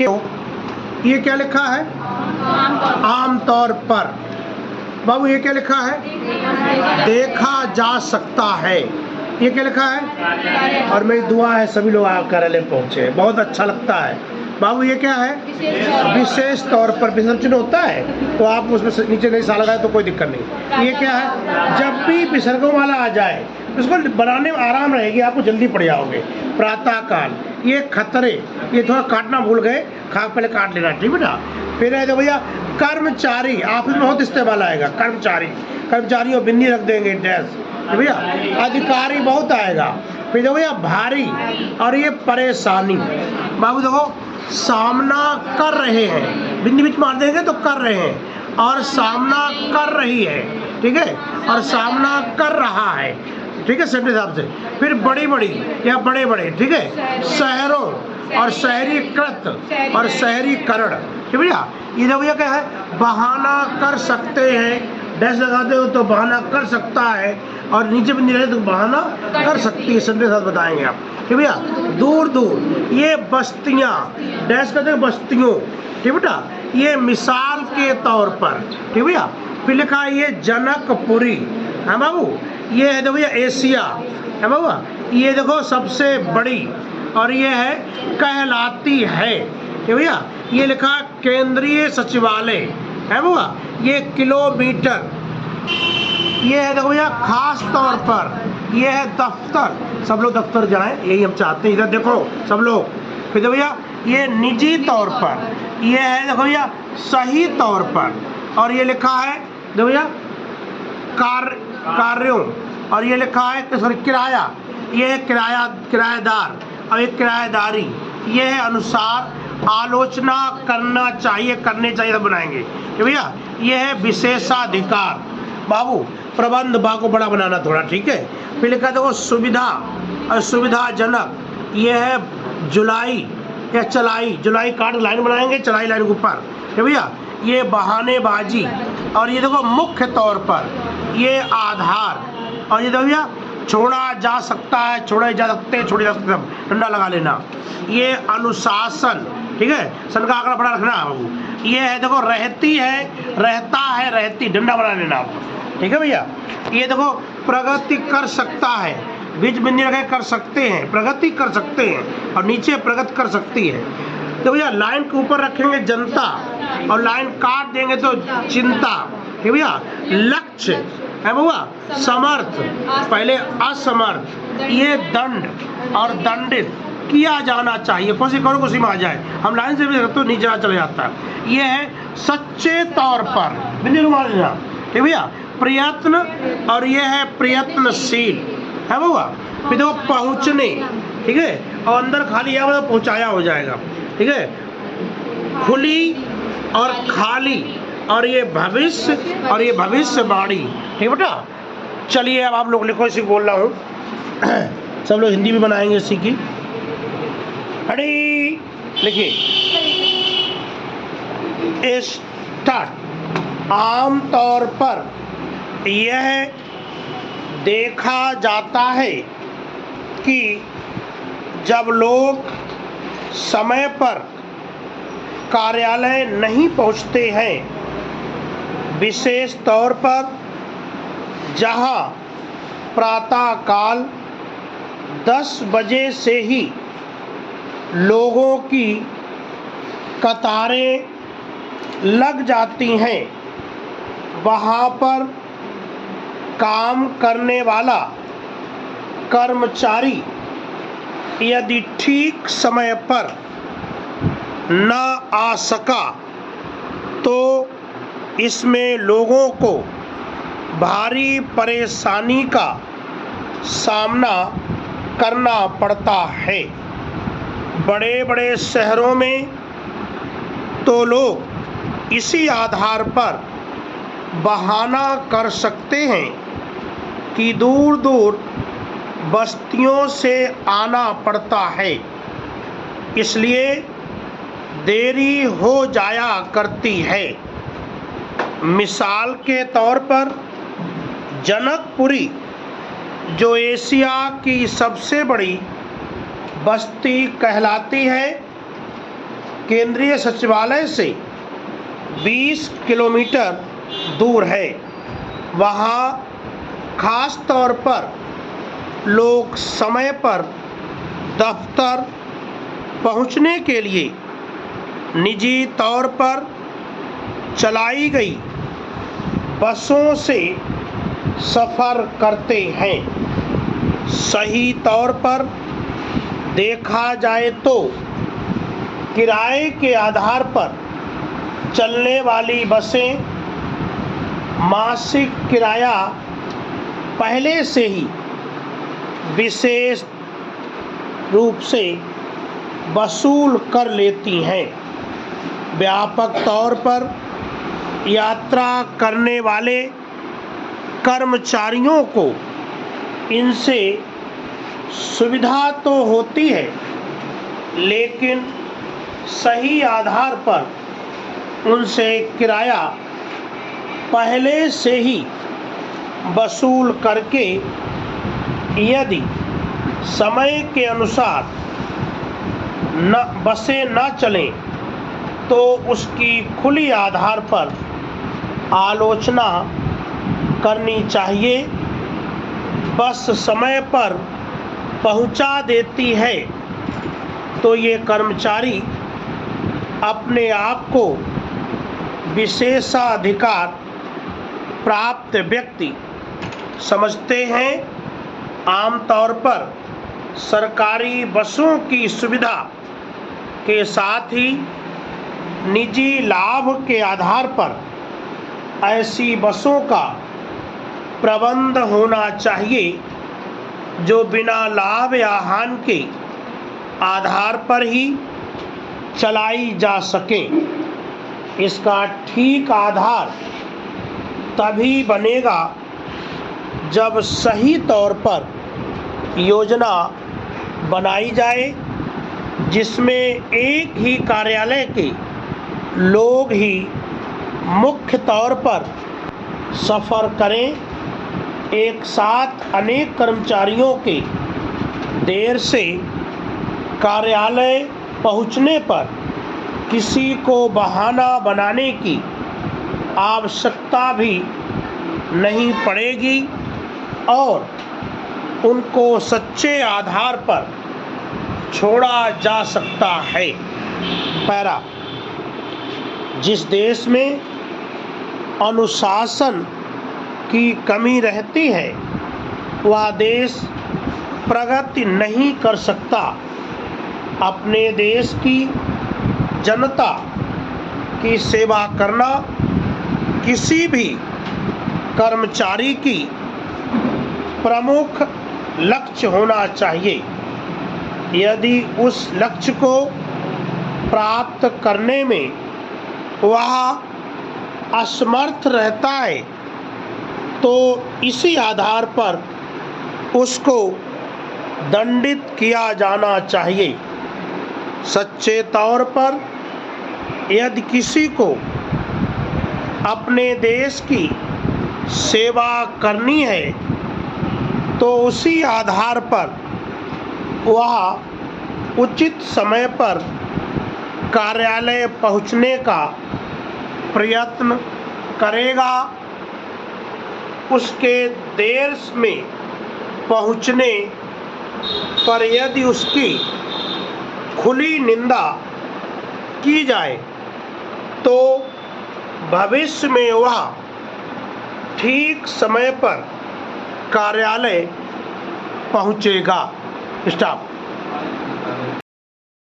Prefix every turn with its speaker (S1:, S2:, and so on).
S1: देखिए ये क्या लिखा है, आमतौर पर। बाबू ये क्या लिखा है, देखा जा सकता है। ये क्या लिखा है, और मेरी दुआ है सभी लोग कार्यालय पहुँचे, बहुत अच्छा लगता है। बाबू ये क्या है, विशेष तौर पर विसर्जन होता है तो आप उसमें नीचे नहीं सा लगाए तो कोई दिक्कत नहीं। ये क्या है, जब भी विसर्गों वाला आ जाए उसको बनाने में आराम रहेगी, आपको जल्दी पड़ जाओगे। प्रातः काल, ये खतरे, ये थोड़ा काटना भूल गए, पहले काट लेना, ठीक बेटा। फिर है तो भैया कर्मचारी, ऑफिस में बहुत इस्तेमाल आएगा, कर्मचारी, कर्मचारियों बिंदी रख देंगे डैश भैया। अधिकारी बहुत आएगा। फिर देखो भैया भारी, और ये परेशानी। बाबू देखो सामना कर रहे हैं, बिंदी बीच मार देंगे तो कर रहे हैं, और सामना कर रही है, ठीक है, और सामना कर रहा है, ठीक है, सेंटेंस हिसाब से। फिर बड़ी बड़ी या बड़े बड़े, ठीक है, शहरों और शहरीकृत और शहरीकरण, ठीक भैया। ये देखो भैया क्या है, बहाना कर सकते हैं, डैश लगाते हो तो बहाना कर सकता है, और नीचे बिंदी रहे तो बहाना कर सकती है, सेंटेंस साथ बताएंगे आप, ठीक भैया। दूर दूर, ये बस्तियाँ, डैश करते हैं बस्तियों, ठीक बेटा, ये मिसाल के तौर पर, ठीक भैया। फिर लिखा है ये जनकपुरी, है बाबू। ये है देखो भैया एशिया, है बाबा। ये देखो सबसे बड़ी, और ये है कहलाती है, ठीक भैया। ये लिखा केंद्रीय सचिवालय, है बाबा। ये किलोमीटर, ये है देखो भैया खास तौर पर, ये है दफ्तर, सब लोग दफ्तर जाएं, यही हम चाहते हैं, इधर देखो सब लोग। फिर देखो भैया ये निजी तौर पर, ये है देखो भैया सही तौर पर, और ये लिखा है देखो भैया कार्यों, और ये लिखा है किराया, ये है किराएदार, और एक किराएदारी, ये है अनुसार, आलोचना करना चाहिए, करने चाहिए तो बनाएंगे, ठीक भैया। ये है विशेषाधिकार। बाबू प्रबंध बा को बड़ा बनाना थोड़ा, ठीक है। फिर लिखा देखो सुविधा और सुविधाजनक, ये है जुलाई या चलाई, जुलाई काट लाइन बनाएंगे, चलाई लाइन के ऊपर, ठीक भैया। ये बहानेबाजी, और ये देखो मुख्य तौर पर, ये आधार, और ये देखो भैया छोड़ा जा सकता है, छोड़े जा सकते, छोड़े जा सकते, डंडा लगा लेना। ये अनुशासन, ठीक है, सन का आंकड़ा बड़ा रखना बाबू। ये है देखो रहती है, रहता है, रहती, डंडा बना लेना, ठीक है भैया। ये देखो प्रगति कर सकता है, बीच बिंदी लगे कर सकते हैं, प्रगति कर सकते हैं, और नीचे प्रगति कर सकती है। तो भैया लाइन के ऊपर रखेंगे जनता, और लाइन काट देंगे तो चिंता, ठीक भैया। लक्ष्य है बुआ, समर्थ, पहले असमर्थ, ये दंड और दंडित किया जाना चाहिए, कोशिश करो कुछ में आ जाए, हम लाइन से भी तो नीचे चले जाता है। ये है सच्चे तौर पर, बिंदी रुमाल लेना, ठीक भैया। प्रयत्न, और ये है प्रयत्नशील, है बुआ। फिर देखो पहुँचने, ठीक है, और अंदर खाली है मतलब पहुँचाया हो जाएगा, ठीक है। खुली और खाली, और ये भविष्य, और ये भविष्यवाणी, ठीक बेटा। चलिए अब आप लोग लिखो, इसी बोल रहा हूँ, सब लोग हिंदी भी बनाएंगे इसी की। रेडी, लिखिए स्टार्ट। आम तौर पर यह देखा जाता है कि जब लोग समय पर कार्यालय नहीं पहुंचते हैं, विशेष तौर पर जहां प्रातः काल 10 बजे से ही लोगों की कतारें लग जाती हैं, वहां पर काम करने वाला कर्मचारी यदि ठीक समय पर न आ सका तो इसमें लोगों को भारी परेशानी का सामना करना पड़ता है। बड़े बड़े शहरों में तो लोग इसी आधार पर बहाना कर सकते हैं कि दूर दूर बस्तियों से आना पड़ता है, इसलिए देरी हो जाया करती है। मिसाल के तौर पर जनकपुरी, जो एशिया की सबसे बड़ी बस्ती कहलाती है, केंद्रीय सचिवालय से 20 किलोमीटर दूर है। वहाँ खास तौर पर लोग समय पर दफ्तर पहुँचने के लिए निजी तौर पर चलाई गई बसों से सफ़र करते हैं। सही तौर पर देखा जाए तो किराए के आधार पर चलने वाली बसें मासिक किराया पहले से ही विशेष रूप से वसूल कर लेती हैं। व्यापक तौर पर यात्रा करने वाले कर्मचारियों को इनसे सुविधा तो होती है, लेकिन सही आधार पर उनसे किराया पहले से ही वसूल करके यदि समय के अनुसार बसें न चलें तो उसकी खुली आधार पर आलोचना करनी चाहिए। बस समय पर पहुंचा देती है तो ये कर्मचारी अपने आप को विशेषाधिकार प्राप्त व्यक्ति समझते हैं। आमतौर पर सरकारी बसों की सुविधा के साथ ही निजी लाभ के आधार पर ऐसी बसों का प्रबंध होना चाहिए जो बिना लाभ या हानि के आधार पर ही चलाई जा सके। इसका ठीक आधार तभी बनेगा जब सही तौर पर योजना बनाई जाए, जिसमें एक ही कार्यालय के लोग ही मुख्य तौर पर सफ़र करें। एक साथ अनेक कर्मचारियों के देर से कार्यालय पहुंचने पर किसी को बहाना बनाने की आवश्यकता भी नहीं पड़ेगी और उनको सच्चे आधार पर छोड़ा जा सकता है। पैरा, जिस देश में अनुशासन की कमी रहती है वह देश प्रगति नहीं कर सकता। अपने देश की जनता की सेवा करना किसी भी कर्मचारी की प्रमुख लक्ष्य होना चाहिए। यदि उस लक्ष्य को प्राप्त करने में वह असमर्थ रहता है तो इसी आधार पर उसको दंडित किया जाना चाहिए। सच्चे तौर पर यदि किसी को अपने देश की सेवा करनी है तो उसी आधार पर वह उचित समय पर कार्यालय पहुंचने का प्रयत्न करेगा। उसके देर में पहुंचने पर यदि उसकी खुली निंदा की जाए तो भविष्य में वह ठीक समय पर कार्यालय पहुंचेगा। स्टॉप।